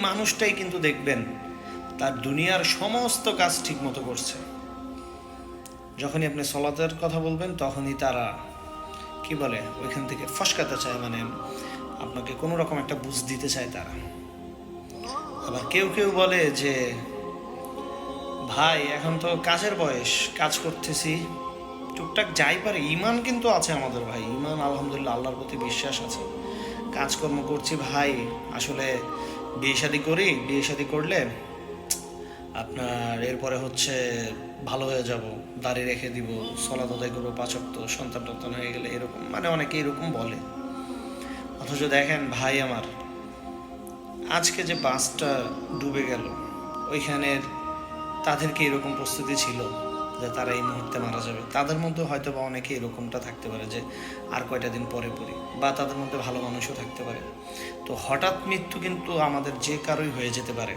মানুষটাই কিন্তু দেখবেন তার দুনিয়ার সমস্ত কাজ ঠিক মতো করছে। যখনই আপনি সলাতের কথা বলবেন তখনই তারা কি বলে ওইখান থেকে ফসকাতে চায়, মানে আপনাকে কোনো রকম একটা বুঝ দিতে চায় তারা। আবার কেউ কেউ বলে যে ভাই এখন তো কাজের বয়স, কাজ করতেছি টুকটাক যাই পারে, ইমান কিন্তু আছে আমাদের ভাই, ইমান আলহামদুলিল্লাহ আল্লাহর প্রতি বিশ্বাস আছে, কাজকর্ম করছি ভাই। আসলে বিয়ে শাদি করি, বিয়ে শাদি করলে আপনার এরপরে হচ্ছে ভালো হয়ে যাব, দাড়ি রেখে দিব, সলাত আদায় করবো 5 ওয়াক্ত, সন্তান টন্তান হয়ে গেলে এরকম, মানে অনেকে এরকম বলে। অথচ দেখেন ভাই আমার, আজকে যে বাসটা ডুবে গেল ওইখানের তাদের কি এরকম প্রস্তুতি ছিল যে তারা এই মুহূর্তে মারা যাবে? তাদের মধ্যে হয়তো বা অনেকে এরকমটা থাকতে পারে যে আর কয়টা দিন পরে পরে, বা তাদের মধ্যে ভালো মানুষও থাকতে পারে। তো হঠাৎ মৃত্যু কিন্তু আমাদের যে কারোই হয়ে যেতে পারে।